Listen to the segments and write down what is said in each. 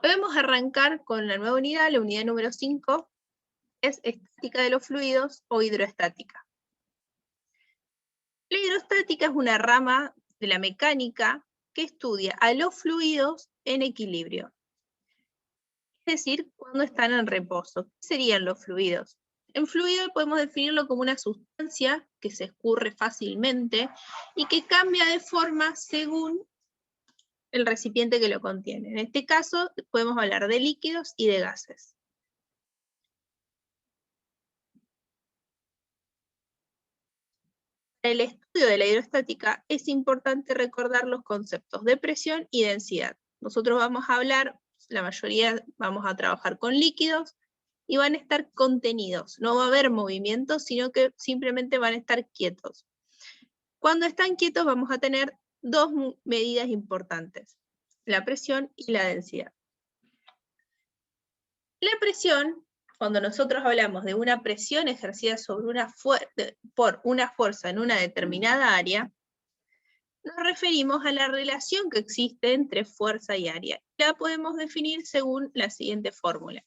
Hoy vamos a arrancar con la nueva unidad, la unidad número 5, es estática de los fluidos o hidroestática. La hidrostática es una rama de la mecánica que estudia a los fluidos en equilibrio. Es decir, cuando están en reposo. ¿Qué serían los fluidos? En fluido podemos definirlo como una sustancia que se escurre fácilmente y que cambia de forma según el recipiente que lo contiene. En este caso podemos hablar de líquidos y de gases. Para el estudio de la hidrostática es importante recordar los conceptos de presión y densidad. Nosotros vamos a hablar, la mayoría vamos a trabajar con líquidos y van a estar contenidos. No va a haber movimiento, sino que simplemente van a estar quietos. Cuando están quietos vamos a tener dos medidas importantes, la presión y la densidad. La presión, cuando nosotros hablamos de una presión ejercida sobre por una fuerza en una determinada área, nos referimos a la relación que existe entre fuerza y área. La podemos definir según la siguiente fórmula.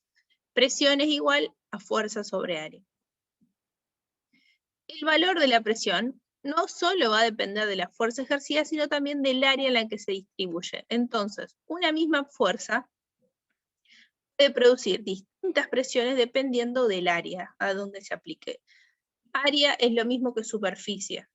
Presión es igual a fuerza sobre área. El valor de la presión no solo va a depender de la fuerza ejercida, sino también del área en la que se distribuye. Entonces, una misma fuerza puede producir distintas presiones dependiendo del área a donde se aplique. Área es lo mismo que superficie.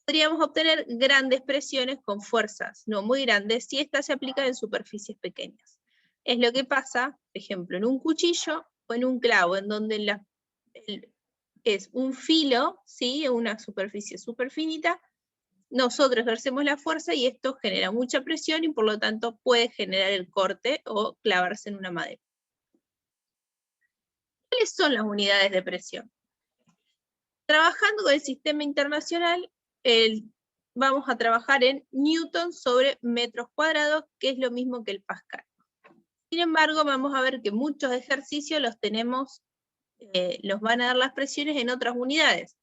Podríamos obtener grandes presiones con fuerzas no muy grandes si estas se aplican en superficies pequeñas. Es lo que pasa, por ejemplo, en un cuchillo o en un clavo, en donde es un filo, ¿sí? Una superficie súper finita. Nosotros ejercemos la fuerza y esto genera mucha presión y por lo tanto puede generar el corte o clavarse en una madera. ¿Cuáles son las unidades de presión? Trabajando con el sistema internacional, vamos a trabajar en newton sobre metros cuadrados, que es lo mismo que el pascal. Sin embargo, vamos a ver que muchos ejercicios los tenemos, los van a dar las presiones en otras unidades.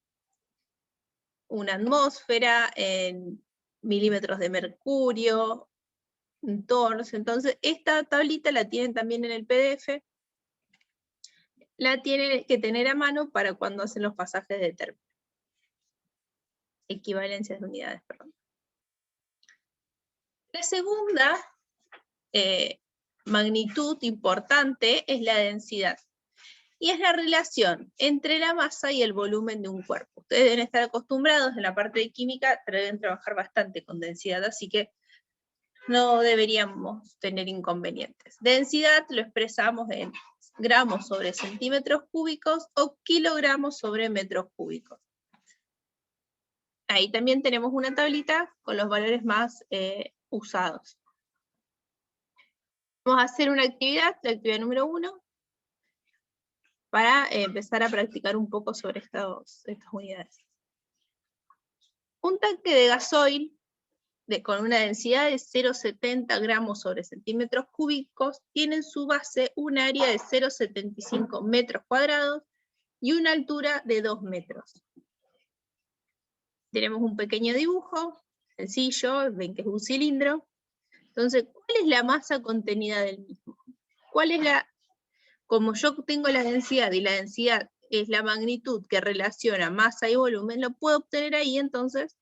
Una atmósfera, en milímetros de mercurio, en tornos. Entonces, esta tablita la tienen también en el PDF. La tienen que tener a mano para cuando hacen los pasajes de término. Equivalencias de unidades, perdón. La segunda magnitud importante es la densidad. Y es la relación entre la masa y el volumen de un cuerpo. Ustedes deben estar acostumbrados en la parte de química, pero deben trabajar bastante con densidad, así que no deberíamos tener inconvenientes. Densidad lo expresamos en gramos sobre centímetros cúbicos o kilogramos sobre metros cúbicos. Ahí también tenemos una tablita con los valores más usados. Vamos a hacer una actividad, la actividad número 1, para empezar a practicar un poco sobre estas unidades. Un tanque de gasoil con una densidad de 0,70 gramos sobre centímetros cúbicos tiene en su base un área de 0,75 metros cuadrados y una altura de 2 metros. Tenemos un pequeño dibujo, sencillo, ven que es un cilindro. Entonces, ¿cuál es la masa contenida del mismo? ¿Cuál es como yo tengo la densidad y la densidad es la magnitud que relaciona masa y volumen, lo puedo obtener ahí entonces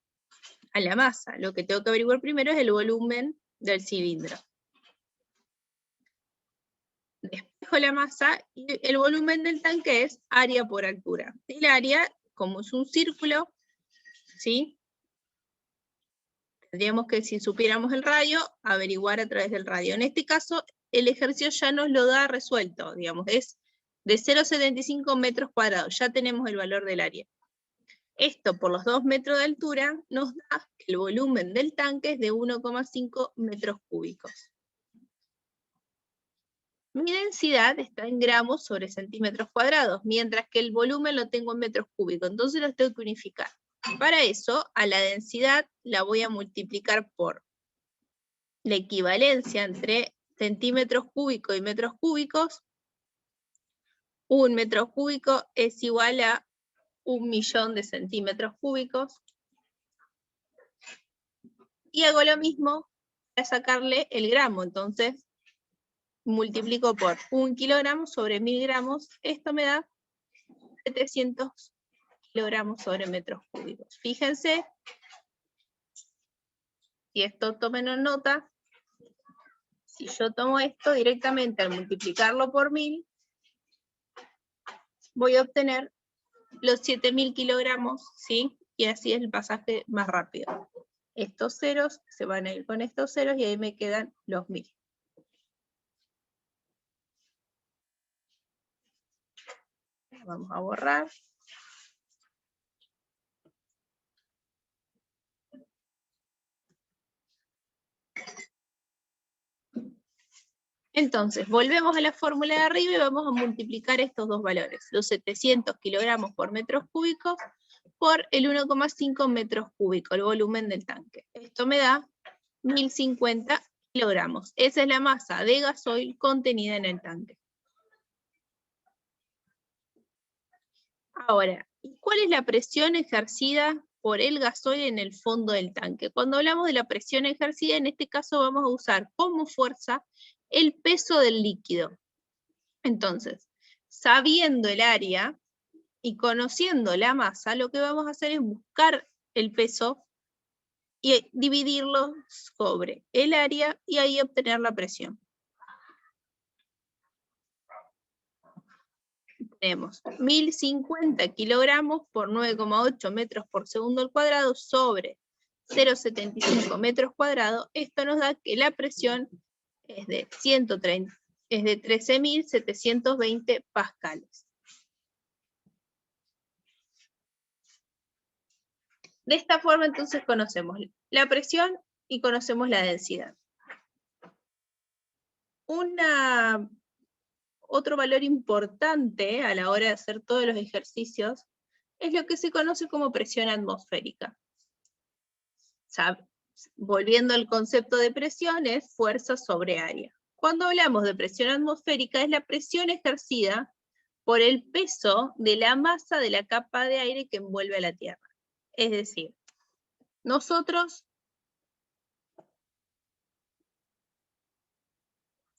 a la masa. Lo que tengo que averiguar primero es el volumen del cilindro. Despejo la masa y el volumen del tanque es área por altura. El área, como es un círculo, ¿sí? Tendríamos que, si supiéramos el radio, averiguar a través del radio. En este caso, el ejercicio ya nos lo da resuelto, digamos, es de 0,75 metros cuadrados, ya tenemos el valor del área. Esto por los 2 metros de altura nos da que el volumen del tanque es de 1,5 metros cúbicos. Mi densidad está en gramos sobre centímetros cuadrados, mientras que el volumen lo tengo en metros cúbicos, entonces los tengo que unificar. Para eso, a la densidad la voy a multiplicar por la equivalencia entre centímetros cúbicos y metros cúbicos. 1 metro cúbico es igual a 1.000.000 de centímetros cúbicos. Y hago lo mismo para sacarle el gramo, entonces multiplico por 1 kilogramo sobre 1000 gramos, esto me da 700 kilogramos sobre metros cúbicos. Fíjense, y esto tomen en nota, si yo tomo esto directamente al multiplicarlo por 1000, voy a obtener los 7000 kilogramos, ¿sí? Y así es el pasaje más rápido. Estos ceros se van a ir con estos ceros y ahí me quedan los 1000. Vamos a borrar. Entonces, volvemos a la fórmula de arriba y vamos a multiplicar estos dos valores, los 700 kilogramos por metros cúbicos por el 1,5 metros cúbicos, el volumen del tanque. Esto me da 1050 kilogramos. Esa es la masa de gasoil contenida en el tanque. Ahora, ¿cuál es la presión ejercida por el gasoil en el fondo del tanque? Cuando hablamos de la presión ejercida, en este caso vamos a usar como fuerza el peso del líquido. Entonces, sabiendo el área y conociendo la masa, lo que vamos a hacer es buscar el peso y dividirlo sobre el área y ahí obtener la presión. Tenemos 1050 kilogramos por 9,8 metros por segundo al cuadrado sobre 0,75 metros cuadrados. Esto nos da que la presión es de 13.720 pascales. De esta forma entonces conocemos la presión y conocemos la densidad. Otro valor importante a la hora de hacer todos los ejercicios es lo que se conoce como presión atmosférica. Volviendo al concepto de presión, es fuerza sobre área. Cuando hablamos de presión atmosférica, es la presión ejercida por el peso de la masa de la capa de aire que envuelve a la Tierra. Es decir, nosotros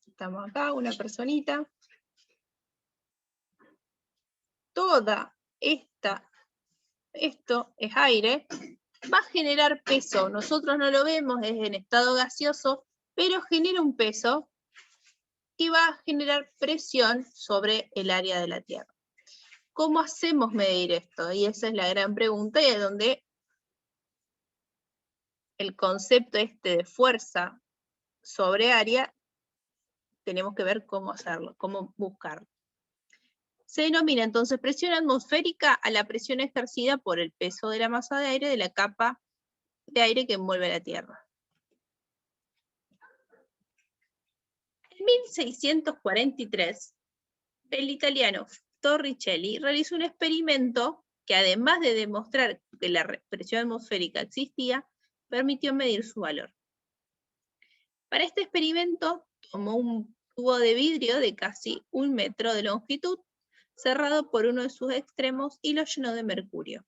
estamos acá, una personita, toda esto es aire, va a generar peso. Nosotros no lo vemos, es en estado gaseoso, pero genera un peso y va a generar presión sobre el área de la Tierra. ¿Cómo hacemos medir esto? Y esa es la gran pregunta, y es donde el concepto de fuerza sobre área, tenemos que ver cómo hacerlo, cómo buscarlo. Se denomina entonces presión atmosférica a la presión ejercida por el peso de la masa de aire de la capa de aire que envuelve a la Tierra. En 1643, el italiano Torricelli realizó un experimento que, además de demostrar que la presión atmosférica existía, permitió medir su valor. Para este experimento tomó un tubo de vidrio de casi 1 metro de longitud, cerrado por uno de sus extremos, y lo llenó de mercurio.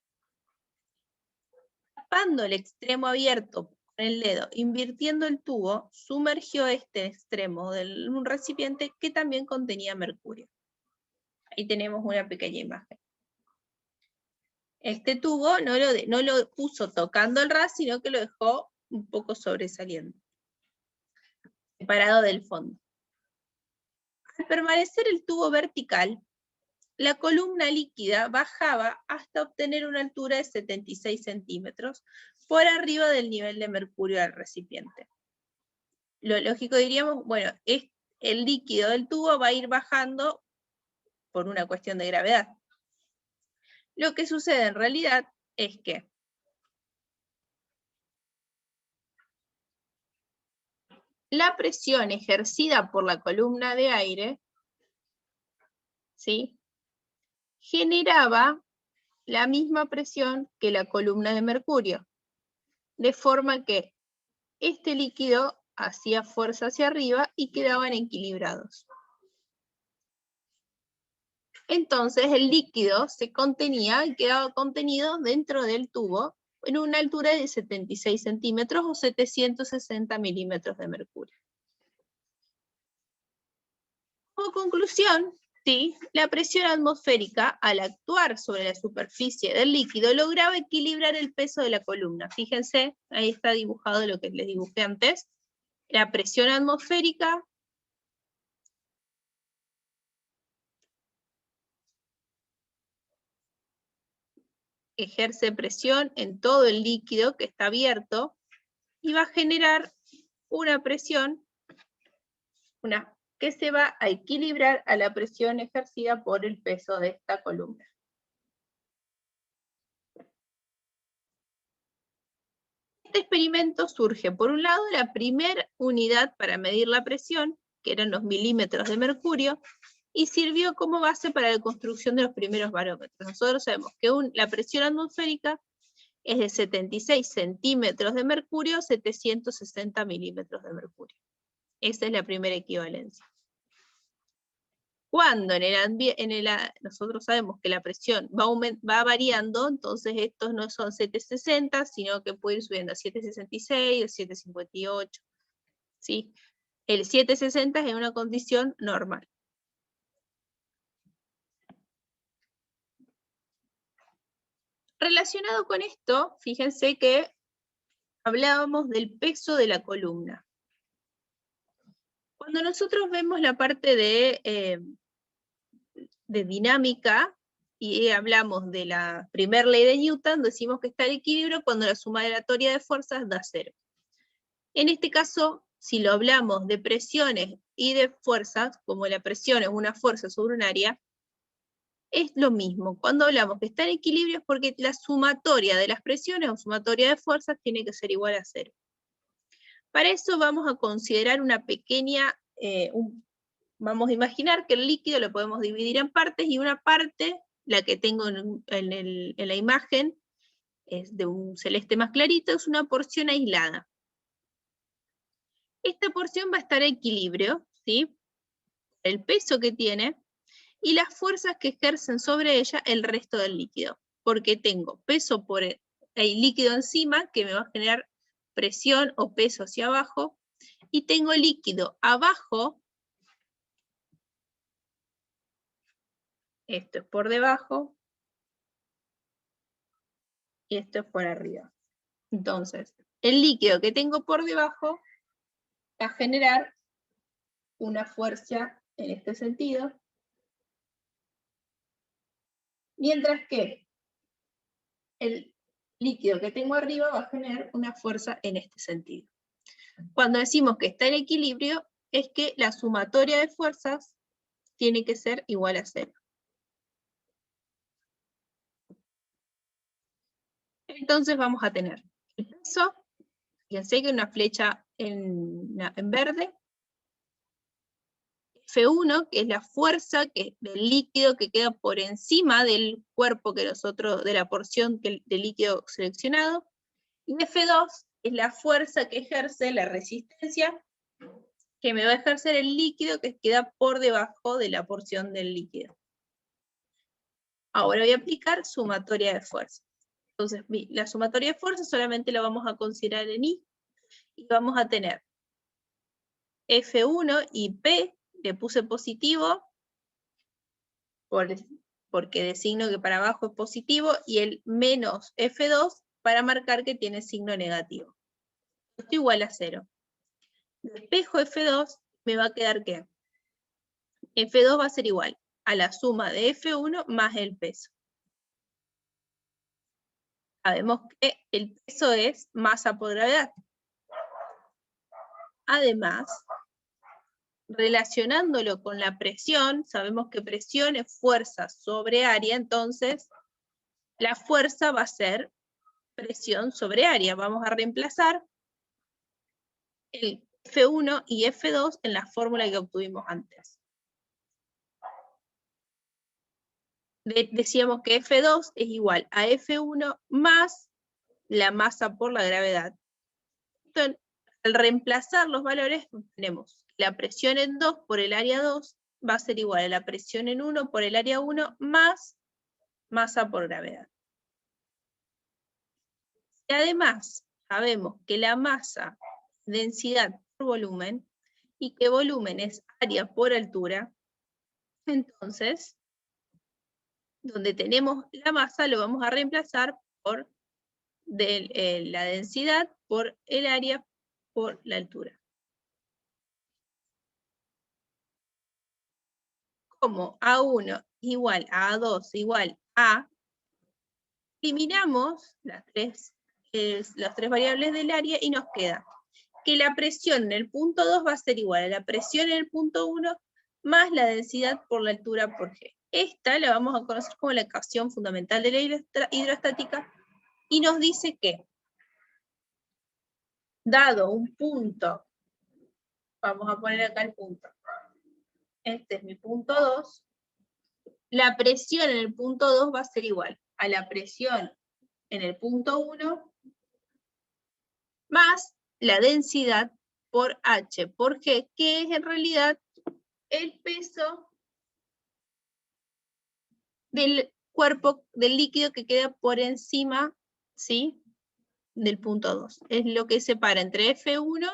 Tapando el extremo abierto con el dedo, invirtiendo el tubo, sumergió este extremo de un recipiente que también contenía mercurio. Ahí tenemos una pequeña imagen. Este tubo no lo puso tocando el ras, sino que lo dejó un poco sobresaliendo, separado del fondo. Al permanecer el tubo vertical, la columna líquida bajaba hasta obtener una altura de 76 centímetros por arriba del nivel de mercurio del recipiente. Lo lógico diríamos, bueno, el líquido del tubo va a ir bajando por una cuestión de gravedad. Lo que sucede en realidad es que la presión ejercida por la columna de aire, ¿sí?, generaba la misma presión que la columna de mercurio, de forma que este líquido hacía fuerza hacia arriba y quedaban equilibrados. Entonces el líquido se contenía y quedaba contenido dentro del tubo en una altura de 76 centímetros o 760 milímetros de mercurio. Como conclusión, ¿sí? La presión atmosférica, al actuar sobre la superficie del líquido, lograba equilibrar el peso de la columna. Fíjense, ahí está dibujado lo que les dibujé antes. La presión atmosférica ejerce presión en todo el líquido que está abierto y va a generar una presión que se va a equilibrar a la presión ejercida por el peso de esta columna. Este experimento surge, por un lado, la primera unidad para medir la presión, que eran los milímetros de mercurio, y sirvió como base para la construcción de los primeros barómetros. Nosotros sabemos que la presión atmosférica es de 76 centímetros de mercurio, 760 milímetros de mercurio. Esa es la primera equivalencia. Cuando nosotros sabemos que la presión va variando, entonces estos no son 760, sino que puede ir subiendo a 766, a 758. ¿Sí? El 760 es en una condición normal. Relacionado con esto, fíjense que hablábamos del peso de la columna. Cuando nosotros vemos la parte de dinámica, y hablamos de la primera ley de Newton, decimos que está el equilibrio cuando la sumatoria de fuerzas da 0. En este caso, si lo hablamos de presiones y de fuerzas, como la presión es una fuerza sobre un área, es lo mismo. Cuando hablamos que está en equilibrio es porque la sumatoria de las presiones o sumatoria de fuerzas tiene que ser igual a 0. Para eso vamos a considerar una pequeña, vamos a imaginar que el líquido lo podemos dividir en partes, y una parte, la que tengo en la imagen, es de un celeste más clarito, es una porción aislada. Esta porción va a estar a equilibrio, ¿sí? El peso que tiene y las fuerzas que ejercen sobre ella el resto del líquido, porque tengo peso por el líquido encima, que me va a generar presión o peso hacia abajo, y tengo líquido abajo, esto es por debajo, y esto es por arriba. Entonces, el líquido que tengo por debajo va a generar una fuerza en este sentido, mientras que el líquido que tengo arriba va a generar una fuerza en este sentido. Cuando decimos que está en equilibrio, es que la sumatoria de fuerzas tiene que ser igual a 0. Entonces vamos a tener el peso, fíjense que una flecha en verde, F1, que es la fuerza del líquido que queda por encima del cuerpo que de la porción del líquido seleccionado, y F2 es la fuerza que ejerce la resistencia que me va a ejercer el líquido que queda por debajo de la porción del líquido. Ahora voy a aplicar sumatoria de fuerzas. Entonces, la sumatoria de fuerzas solamente la vamos a considerar en I, y vamos a tener F1 y P, le puse positivo, porque designo que para abajo es positivo, y el menos F2 para marcar que tiene signo negativo. Esto igual a 0. Despejo F2, me va a quedar ¿qué? F2 va a ser igual a la suma de F1 más el peso. Sabemos que el peso es masa por gravedad. Además, relacionándolo con la presión, sabemos que presión es fuerza sobre área, entonces la fuerza va a ser presión sobre área. Vamos a reemplazar el F1 y F2 en la fórmula que obtuvimos antes. Decíamos que F2 es igual a F1 más la masa por la gravedad. Entonces, al reemplazar los valores, tenemos la presión en 2 por el área 2 va a ser igual a la presión en 1 por el área 1 más masa por gravedad. Y además, sabemos que la masa es densidad por volumen, y que volumen es área por altura, Entonces, donde tenemos la masa lo vamos a reemplazar por la densidad por el área por la altura. Como A1 igual a A2 igual a, eliminamos las tres variables del área y nos queda que la presión en el punto 2 va a ser igual a la presión en el punto 1 más la densidad por la altura por G. Esta la vamos a conocer como la ecuación fundamental de la hidrostática y nos dice que, dado un punto, vamos a poner acá el punto, este es mi punto 2, la presión en el punto 2 va a ser igual a la presión en el punto 1 más la densidad por H por G, que es en realidad el peso del cuerpo, del líquido que queda por encima, ¿sí?, del punto 2. Es lo que separa entre F1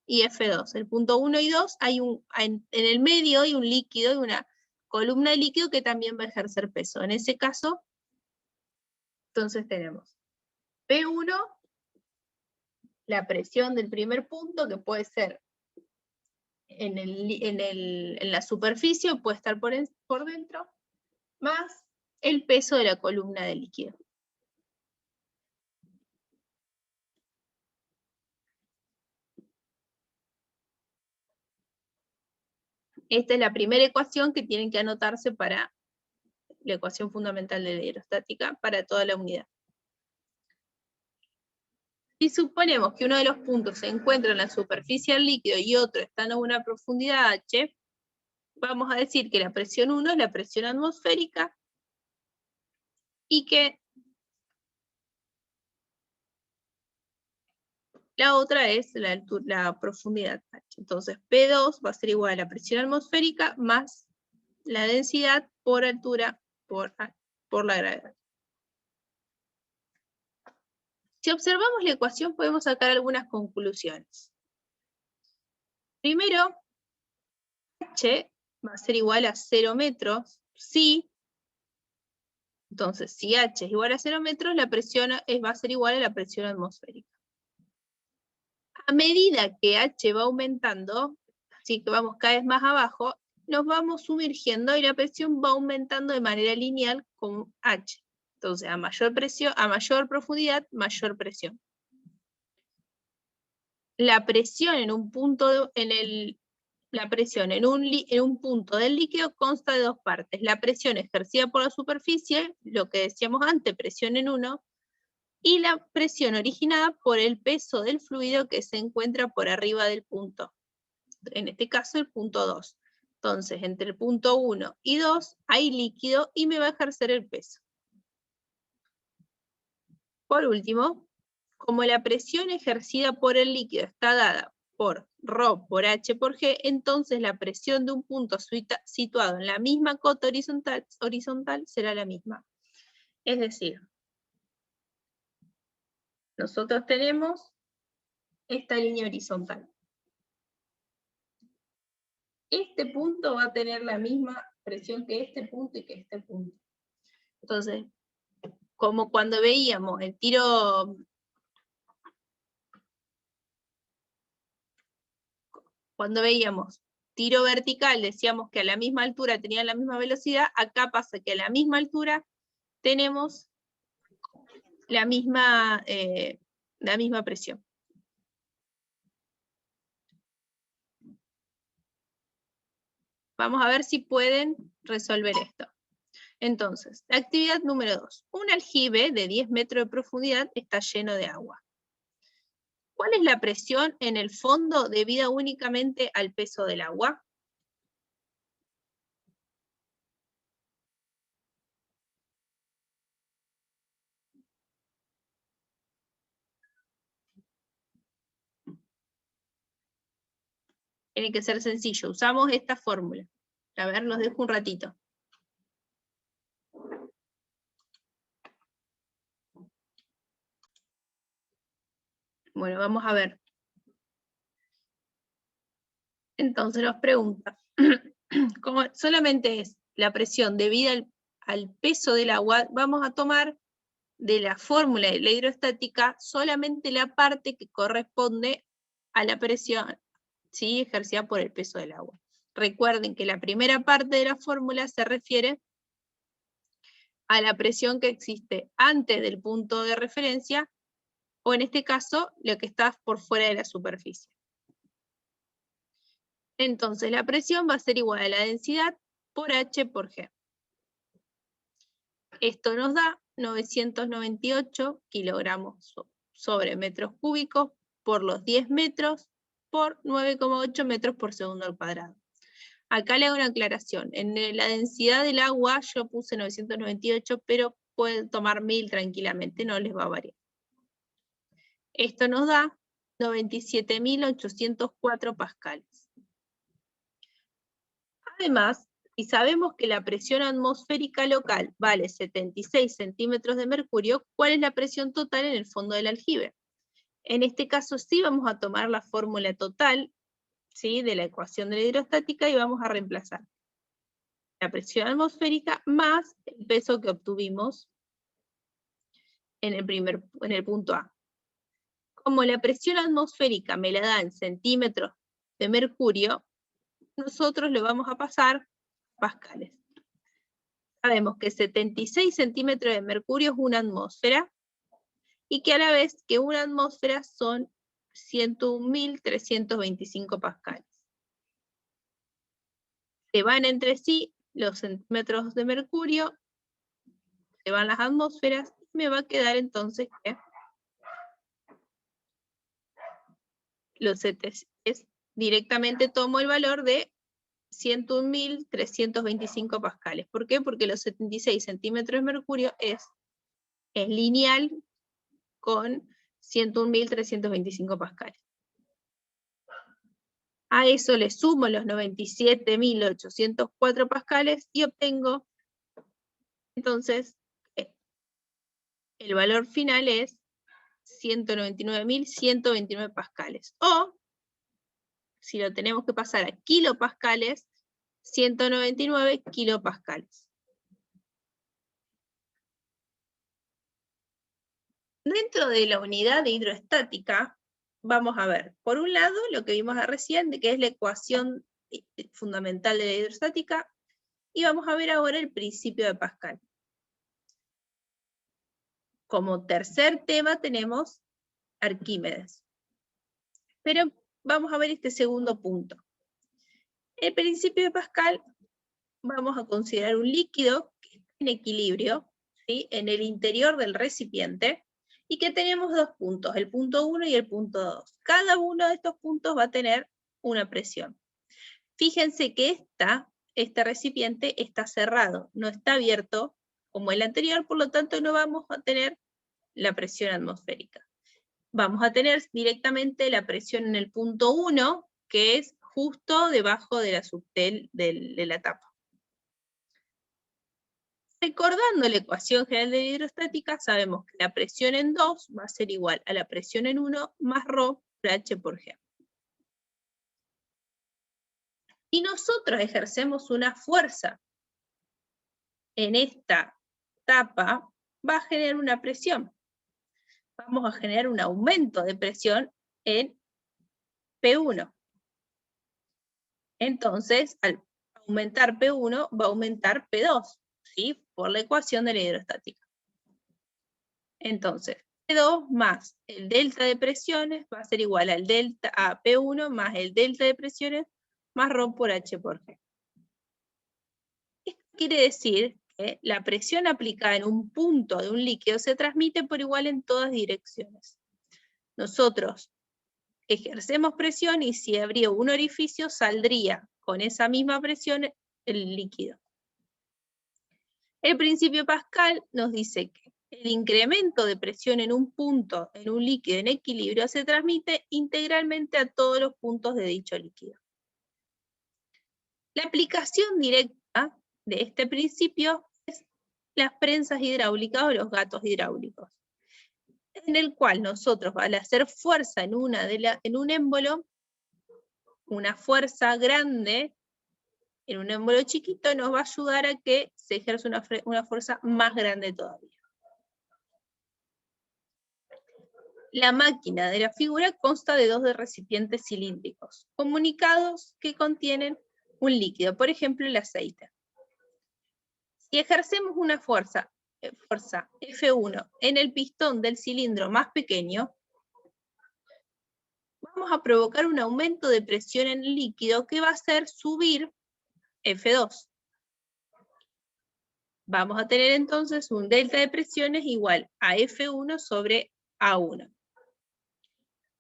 y F2. El punto 1 y 2, en el medio hay un líquido, hay una columna de líquido que también va a ejercer peso. En ese caso, entonces tenemos P1, la presión del primer punto, que puede ser en la superficie, puede estar por dentro, más el peso de la columna de líquido. Esta es la primera ecuación que tienen que anotarse para la ecuación fundamental de la hidrostática para toda la unidad. Si suponemos que uno de los puntos se encuentra en la superficie del líquido y otro está a una profundidad h, vamos a decir que la presión 1 es la presión atmosférica y que la otra es la profundidad h. Entonces P2 va a ser igual a la presión atmosférica más la densidad por altura por la gravedad. Si observamos la ecuación podemos sacar algunas conclusiones. Primero, H va a ser igual a 0 metros si, entonces si H es igual a 0 metros, la presión va a ser igual a la presión atmosférica. A medida que H va aumentando, así que vamos cada vez más abajo, nos vamos sumergiendo y la presión va aumentando de manera lineal con H. Entonces, a mayor presión, a mayor profundidad, mayor presión. La presión en un punto, la presión en un punto del líquido consta de dos partes. La presión ejercida por la superficie, lo que decíamos antes, presión en 1, y la presión originada por el peso del fluido que se encuentra por arriba del punto. En este caso, el punto 2. Entonces, entre el punto 1 y 2 hay líquido y me va a ejercer el peso. Por último, como la presión ejercida por el líquido está dada por ρ por h por g, entonces la presión de un punto situado en la misma cota horizontal será la misma. Es decir, nosotros tenemos esta línea horizontal. Este punto va a tener la misma presión que este punto y que este punto. Entonces, como cuando veíamos el tiro... Cuando veíamos tiro vertical, decíamos que a la misma altura tenían la misma velocidad, acá pasa que a la misma altura tenemos la misma presión. Vamos a ver si pueden resolver esto. Entonces, la actividad número 2. Un aljibe de 10 metros de profundidad está lleno de agua. ¿Cuál es la presión en el fondo debida únicamente al peso del agua? Tiene que ser sencillo. Usamos esta fórmula. A ver, los dejo un ratito. Bueno, vamos a ver. Entonces nos pregunta, como solamente es la presión debida al peso del agua, vamos a tomar de la fórmula de la hidrostática solamente la parte que corresponde a la presión, ¿sí?, ejercida por el peso del agua. Recuerden que la primera parte de la fórmula se refiere a la presión que existe antes del punto de referencia, o en este caso, lo que está por fuera de la superficie. Entonces, la presión va a ser igual a la densidad por H por G. Esto nos da 998 kilogramos sobre metros cúbicos por los 10 metros por 9,8 metros por segundo al cuadrado. Acá le hago una aclaración. En la densidad del agua yo puse 998, pero pueden tomar 1000 tranquilamente, no les va a variar. Esto nos da 97.804 pascales. Además, si sabemos que la presión atmosférica local vale 76 centímetros de mercurio, ¿cuál es la presión total en el fondo del aljibe? En este caso sí vamos a tomar la fórmula total, ¿sí?, de la ecuación de la hidrostática, y vamos a reemplazar la presión atmosférica más el peso que obtuvimos en el punto A. Como la presión atmosférica me la da en centímetros de mercurio, nosotros lo vamos a pasar a pascales. Sabemos que 76 centímetros de mercurio es una atmósfera, y que a la vez que una atmósfera son 101.325 pascales. Se van entre sí los centímetros de mercurio, se van las atmósferas, y me va a quedar entonces que directamente tomo el valor de 101.325 pascales. ¿Por qué? Porque los 76 centímetros de mercurio es lineal con 101.325 pascales. A eso le sumo los 97.804 pascales y obtengo, entonces, el valor final es 199.129 pascales. O, si lo tenemos que pasar a kilopascales, 199 kilopascales. Dentro de la unidad de hidroestática, vamos a ver, por un lado, lo que vimos recién, que es la ecuación fundamental de la hidrostática, y vamos a ver ahora el principio de Pascal. Como tercer tema tenemos Arquímedes. Pero vamos a ver este segundo punto. El principio de Pascal, vamos a considerar un líquido que está en equilibrio, ¿sí?, en el interior del recipiente, y que tenemos dos puntos, el punto 1 y el punto 2. Cada uno de estos puntos va a tener una presión. Fíjense que este recipiente está cerrado, no está abierto como el anterior, por lo tanto no vamos a tener la presión atmosférica. Vamos a tener directamente la presión en el punto 1, que es justo debajo de la subtel de la tapa. Recordando la ecuación general de la hidrostática, sabemos que la presión en 2 va a ser igual a la presión en 1 más ρ por H por G. Si nosotros ejercemos una fuerza en esta tapa, va a generar una presión. Vamos a generar un aumento de presión en P1. Entonces, al aumentar P1, va a aumentar P2, ¿sí?, por la ecuación de la hidrostática. Entonces, P2 más el delta de presiones va a ser igual al delta a P1 más el delta de presiones más ρ por H por G. Esto quiere decir que la presión aplicada en un punto de un líquido se transmite por igual en todas direcciones. Nosotros ejercemos presión y si abría un orificio saldría con esa misma presión el líquido. El principio Pascal nos dice que el incremento de presión en un punto, en un líquido en equilibrio, se transmite integralmente a todos los puntos de dicho líquido. La aplicación directa de este principio es las prensas hidráulicas o los gatos hidráulicos, en el cual nosotros, al hacer fuerza en un émbolo, una fuerza grande en un émbolo chiquito nos va a ayudar a que se ejerza una fuerza más grande todavía. La máquina de la figura consta de 2 recipientes cilíndricos, comunicados que contienen un líquido, por ejemplo el aceite. Si ejercemos una fuerza F1 en el pistón del cilindro más pequeño, vamos a provocar un aumento de presión en el líquido que va a hacer subir F2. Vamos a tener entonces un delta de presiones igual a F1 sobre A1.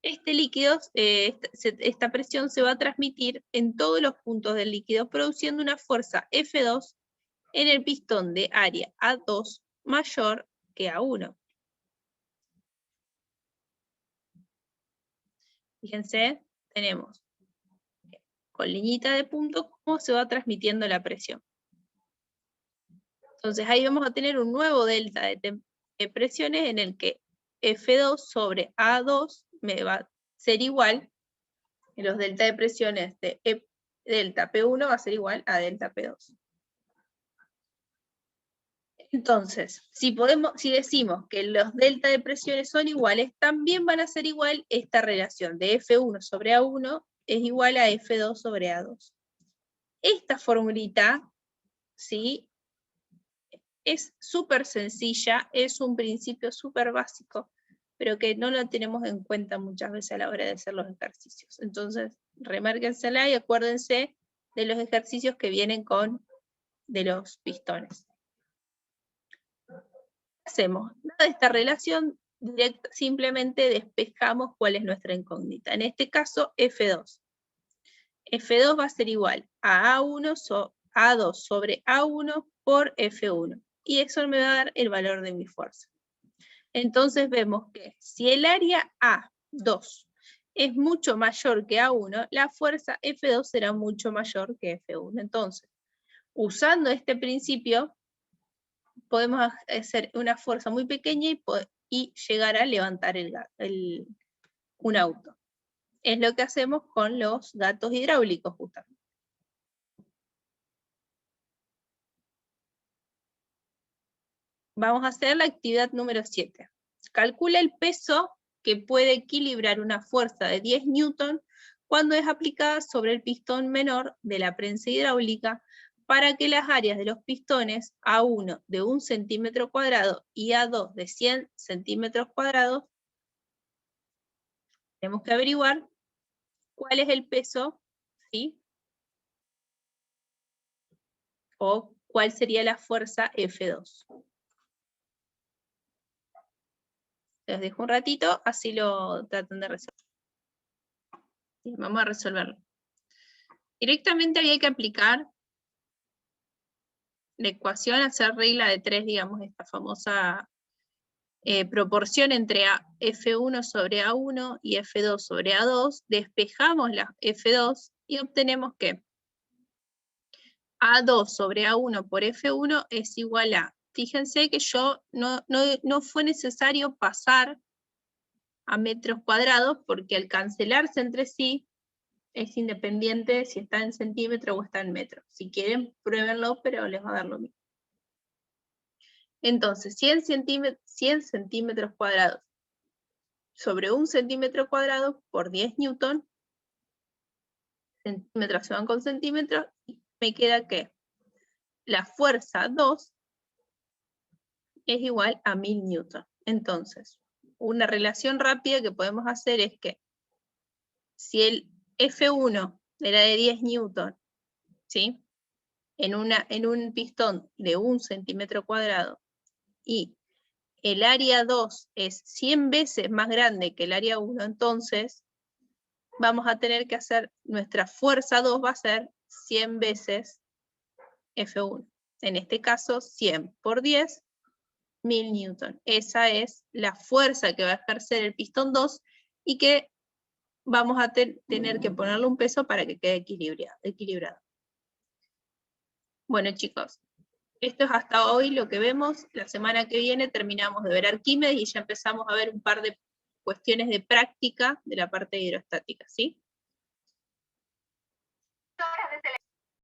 Este líquido, esta presión se va a transmitir en todos los puntos del líquido, produciendo una fuerza F2 en el pistón de área A2 mayor que A1. Fíjense, tenemos con liñita de punto cómo se va transmitiendo la presión. Entonces ahí vamos a tener un nuevo delta de presiones en el que F2 sobre A2 me va a ser igual, y los delta de presiones de delta P1 va a ser igual a delta P2. Entonces, si decimos que los delta de presiones son iguales, también van a ser igual esta relación de F1 sobre A1 es igual a F2 sobre A2. Esta formulita, ¿sí?, es súper sencilla, es un principio súper básico, pero que no lo tenemos en cuenta muchas veces a la hora de hacer los ejercicios. Entonces, remárquensela y acuérdense de los ejercicios que vienen de los pistones. Hacemos nada de esta relación directa, simplemente despejamos cuál es nuestra incógnita. En este caso, F2. F2 va a ser igual a A2 sobre A1 por F1. Y eso me va a dar el valor de mi fuerza. Entonces vemos que si el área A2 es mucho mayor que A1, la fuerza F2 será mucho mayor que F1. Entonces, usando este principio, podemos hacer una fuerza muy pequeña y llegar a levantar un auto. Es lo que hacemos con los gatos hidráulicos, justamente. Vamos a hacer la actividad número 7. Calcula el peso que puede equilibrar una fuerza de 10 newton cuando es aplicada sobre el pistón menor de la prensa hidráulica para que las áreas de los pistones A1 de 1 centímetro cuadrado y A2 de 100 centímetros cuadrados, tenemos que averiguar cuál es el peso, ¿sí?, o cuál sería la fuerza F2. Les dejo un ratito, así lo tratan de resolver. Sí, vamos a resolverlo. Directamente había que aplicar la ecuación, hacer regla de 3, digamos, esta famosa proporción entre F1 sobre A1 y F2 sobre A2, despejamos la F2 y obtenemos que A2 sobre A1 por F1 es igual a, fíjense que no fue necesario pasar a metros cuadrados porque al cancelarse entre sí es independiente si está en centímetro o está en metro. Si quieren, pruébenlo, pero les va a dar lo mismo. Entonces, 100 centímetros cuadrados sobre 1 centímetro cuadrado por 10 newton, centímetros se van con centímetros, y me queda que la fuerza 2 es igual a 1000 newton. Entonces, una relación rápida que podemos hacer es que si el F1 era de 10 newton, ¿sí?, en un pistón de 1 centímetro cuadrado, y el área 2 es 100 veces más grande que el área 1, entonces vamos a tener que hacer, nuestra fuerza 2 va a ser 100 veces F1. En este caso, 100 por 10, 1000 newton. Esa es la fuerza que va a ejercer el pistón 2 y que vamos a tener que ponerle un peso para que quede equilibrado. Bueno, chicos, esto es hasta hoy lo que vemos. La semana que viene terminamos de ver Arquímedes y ya empezamos a ver un par de cuestiones de práctica de la parte hidrostática, ¿sí?